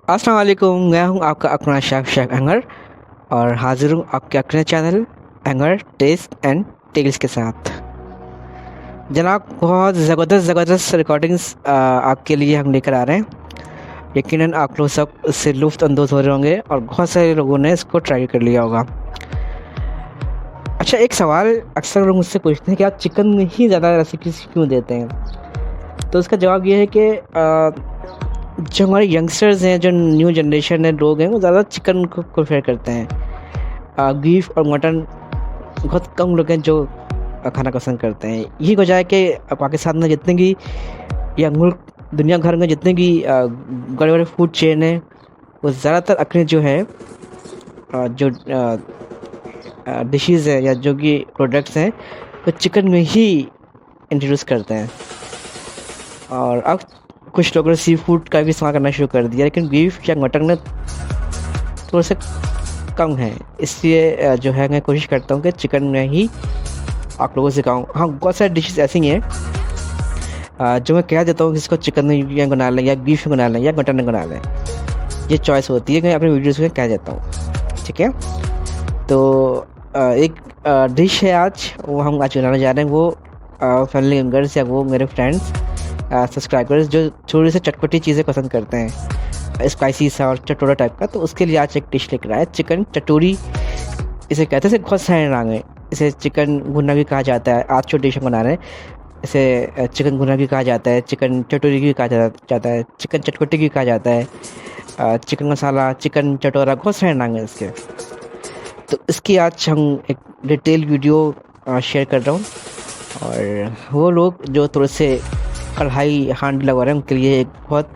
अस्सलाम वालेकुम। मैं हूं आपका अपना शेफ एंगर और हाजिर हूं आपके अपने channel anger test and tales के साथ। जनाब, बहुत ज़बरदस्त रिकॉर्डिंग्स आपके लिए हम लेकर आ रहे हैं। यकीनन आप लोग सब इससे लुफ्त अंदोज़ हो रहे होंगे और बहुत सारे लोगों ने इसको ट्राई कर लिया होगा। अच्छा, एक सवाल अक्सर लोग मुझसे पूछते हैं कि आप चिकन में ही ज़्यादा रेसिपीज़ क्यों देते हैं? तो इसका जवाब ये है कि जो हमारे यंगस्टर्स हैं, जो न्यू जनरेशन है लोग हैं, वो ज़्यादा चिकन को प्रेफर करते हैं। बीफ और मटन बहुत कम लोग हैं जो खाना पसंद करते हैं। यही वजह है कि पाकिस्तान में जितने भी या मुल्क दुनिया भर में जितने भी बड़े बड़े फूड चेन हैं, वो ज़्यादातर अपने जो है जो डिशेज़ है या जो कि प्रोडक्ट्स हैं वो चिकन में ही इंट्रोड्यूस करते हैं। और अब कुछ लोगों ने सी फूड का भी इस्तेमाल करना शुरू कर दिया, लेकिन बीफ या मटन में थोड़ा सा कम है। इसलिए जो है मैं कोशिश करता हूँ कि चिकन में ही आप लोगों से कहूँ। हाँ, बहुत सारी डिशेस ऐसी हैं जो मैं कह देता हूँ कि इसको चिकन में बना लें या बीफ में बना लें या मटन में बना लें। ये चॉइस होती है कि मैं अपनी वीडियोज़ में कह देता हूँ। ठीक है, तो एक डिश है आज, वो हम आज बनाने जा रहे हैं। वो फैमिली मेम्बर्स या वो मेरे फ्रेंड्स सब्सक्राइबर्स जो थोड़ी सी चटपटी चीज़ें पसंद करते हैं, स्पाइसी सा और चटोरा टाइप का, तो उसके लिए आज एक डिश लेकर आया, चिकन चटोरी इसे कहते हैं। इसे बहुत सारे नाम है। इसे चिकन भुना भी कहा जाता है। आज जो डिश हम बना रहे हैं इसे चिकन भुना भी कहा जाता है, चिकन चटोरी भी कहा जाता है, चिकन चटपटी भी कहा जाता है, चिकन मसाला, चिकन चटोरा, बहुत सारे नाम हैं इसके। तो इसकी आज हम एक डिटेल वीडियो शेयर कर रहा हूँ। और वो लोग जो थोड़े से कढ़ाई हांडी लगा रहे हैं उनके लिए एक बहुत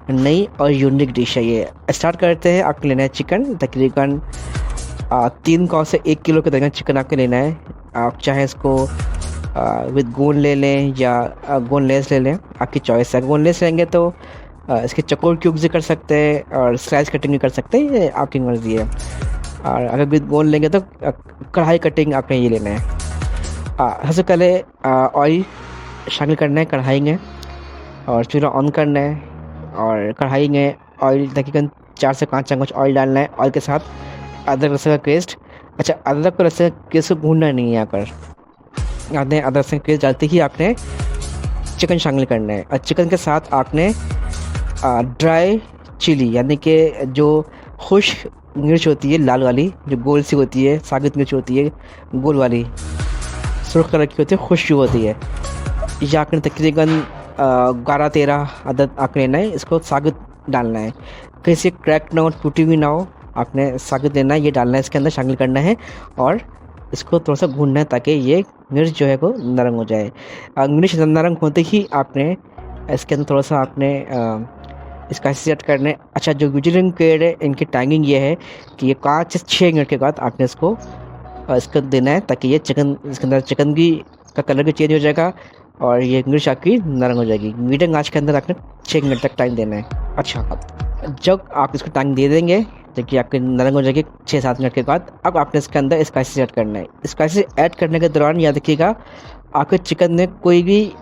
नई और यूनिक डिश है ये। स्टार्ट करते हैं। आपको लेना है चिकन, तकरीबन 3 पाव से 1 किलो के तकरीबन चिकन आपको लेना है। आप चाहे इसको विद बोन ले लें या बोनलेस ले लें, आपकी चॉइस है। बोनलेस लेंगे तो इसके चकोर क्यूब्स भी कर सकते हैं और स्लाइस कटिंग भी कर सकते हैं, ये आपकी मर्ज़ी है। और अगर विद बोन लेंगे तो कढ़ाई कटिंग आपने ये लेना है। सबसे पहले ऑयल शामिल करना है कढ़ाई में और चूल्हा ऑन करना है और कढ़ाई में ऑयल तकरीबन 4 से 5 चम्मच ऑयल डालना है। ऑयल के साथ अदरक लहसुन का पेस्ट। अच्छा, अदरक और लहसुन का पेस्ट को भूनना नहीं है। यहाँ पर आपने अदरक लहसुन का पेस्ट डालते ही आपने चिकन शामिल करना है और चिकन के साथ आपने ड्राई चिली यानी कि जो खुश्क मिर्च होती है, लाल वाली जो गोल सी होती है, साबित मिर्च होती है गोल वाली, सुर्ख कलर की होती है, खुश्क होती है, या आपने तकरीबन 12-13 अदद आपने लेना है। इसको साबित डालना है, कहीं से क्रैक ना हो, टूटी भी ना हो, आपने साबित लेना है, ये डालना है, इसके अंदर शामिल करना है और इसको थोड़ा सा भूनना है ताकि ये मिर्च जो है वो नरम हो जाए। मिर्च नरम होते ही आपने इसके अंदर थोड़ा सा आपने स्पाइसेस ऐड करने। अच्छा, जो विजिलिंग पीरियड है इनकी टाइमिंग ये है कि ये 5 से 6 मिनट के बाद आपने इसको देना है ताकि ये चिकन, इसके अंदर चिकन भी का कलर भी चेंज हो जाएगा और ये मिर्च आपकी नरम हो जाएगी। मीडियम आंच के अंदर आपने 6 मिनट तक टाइम देना है। अच्छा, जब आप इसको टाइम दे देंगे जबकि आपकी नरम हो जाएगी 6-7 मिनट के बाद, अब आपने इसके अंदर स्पाइसेस ऐड करना है। स्पाइसेस ऐड करने के दौरान याद रखिएगा आपके चिकन में कोई भी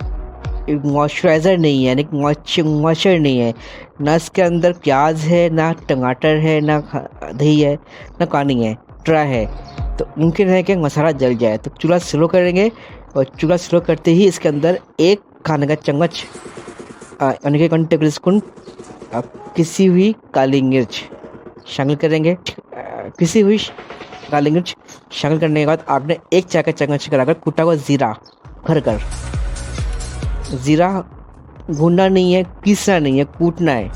मॉइस्चराइज़र नहीं है, मॉइस्चर नहीं है, ना इसके अंदर प्याज है, ना टमाटर है, ना दही है, ना पानी है, ड्राई है। तो मुमकिन है कि मसाला जल जाए। तो चूल्हा स्लो करेंगे और चूल्हा स्लो करते ही इसके अंदर 1 खाने का चम्मच यानी कि 1 टेबल स्पून पिसी हुई काली मिर्च शामिल करेंगे। पिसी हुई काली मिर्च शामिल करने के बाद आपने 1 चाय का चम्मच कराकर कूटा हुआ ज़ीरा भरकर, ज़ीरा भूनना नहीं है, पीसना नहीं है, कूटना है।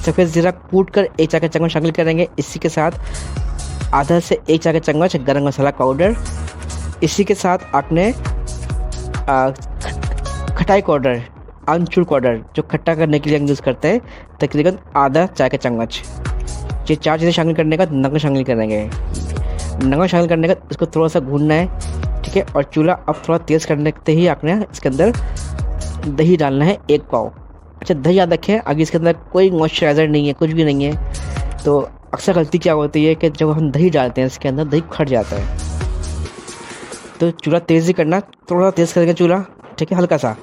सफ़ेद ज़ीरा कूट कर 1 चाय का चम्मच शामिल करेंगे। इसी के साथ आधा से 1 चाय का चम्मच गरम मसाला पाउडर। इसी के साथ आपने खटाई पाउडर, आमचूर पाउडर जो खट्टा करने के लिए हम यूज़ करते हैं, तकरीबन आधा चाय का चम्मच। ये 4 चीज़ें शामिल करने के बाद नमक शामिल करेंगे। नमक शामिल करने के बाद इसको थोड़ा सा भूनना है, ठीक है। और चूल्हा अब थोड़ा तेज़ करने के ही आपने इसके अंदर दही डालना है 1 पाव। अच्छा, दही याद रखें, आगे इसके अंदर कोई मॉइस्चराइज़र नहीं है, कुछ भी नहीं है। तो अक्सर गलती क्या होती है कि जब हम दही डालते हैं इसके अंदर दही फट जाता है। तो चूल्हा तेज़ ही करना, थोड़ा तेज़ करेंगे चूल्हा, ठीक है, हल्का सा।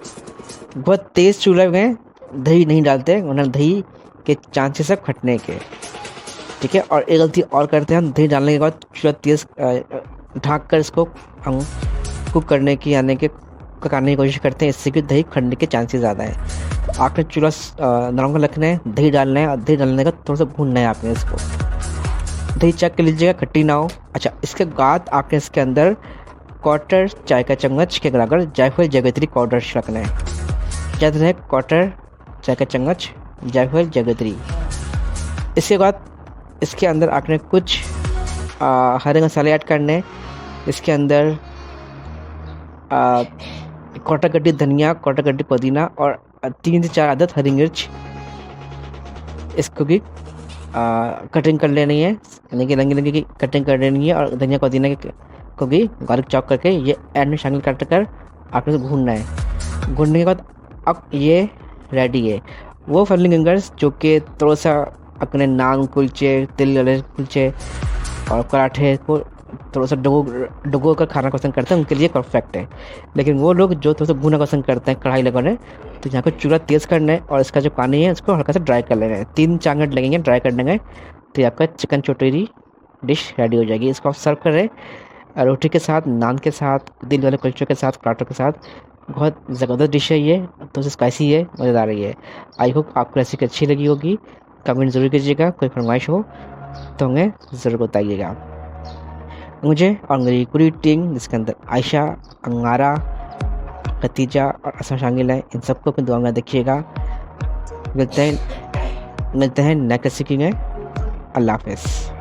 बहुत तेज़ चूल्हे में दही नहीं डालते वरना दही के चांसेस है फटने के, ठीक है। और एक गलती और करते हैं हम, दही डालने के बाद चूल्हा तेज़ ढक कर इसको हम कुक करने की यानी कि पकाने की कोशिश करते हैं, इससे कि दही फटने के चांसेस ज़्यादा है। आपने चूल्हा नॉर्मल रखना है, दही डालना है और दही डालने का थोड़ा सा भूनना है आपने इसको। दही चेक कर लीजिएगा खट्टी ना हो। अच्छा, इसके बाद आपने इसके अंदर क्वार्टर चाय का चम्मच के बराबर जायफल जावित्री पाउडर छिड़कना है। याद रहे, क्वार्टर चाय का चम्मच जायफल जावित्री। इसके बाद इसके अंदर आपने कुछ हरे मसाले ऐड करने हैं। इसके अंदर क्वार्टर गड्डी धनिया, क्वार्टर गड्डी पुदीना और 3 से 4 अदद हरी मिर्च, इसको भी कटिंग कर लेनी है, यानी कि रंगी रंगी की कटिंग कर लेनी है। और धनिया पुदीना को भी गार्लिक चॉप करके ये एंड में शामिल कर आपने भूनना है। भूनने के बाद अब ये रेडी है। वो फैमिली मेंबर्स जो कि थोड़ा सा अपने नान कुलचे, तिल वाले कुलचे और पराठे को थोड़ा सा डुबो कर खाना पसंद करते हैं, उनके लिए परफेक्ट है। लेकिन वो लोग जो थोड़ा सा भूना पसंद करते हैं कढ़ाई लगाने, तो यहाँ पर चूल्हा तेज़ करना है और इसका जो पानी है उसको हल्का सा ड्राई कर लेना है। 3-4 मिनट लगेंगे ड्राई करने में, तो ये आपका चिकन चटोरी डिश रेडी हो जाएगी। इसको आप सर्व करें रोटी के साथ, नान के साथ, दिल वाले कुलचों के साथ, पराठों के साथ। बहुत ज़बरदस्त डिश है ये, तो स्पाइसी है, मज़ेदार है। आई होप आपको रेसिपी अच्छी लगी होगी। कमेंट ज़रूर कीजिएगा, कोई फरमाइश हो तो हमें ज़रूर बताइएगा। मुझे और मेरी पूरी टीम, जिसके अंदर आयशा, अंगारा, खतीजा और असम शामिल है, इन सबको अपनी दुआ में देखिएगा। मिलते हैं नेक्स्ट रेसिपी में। अल्लाह हाफ़िज़।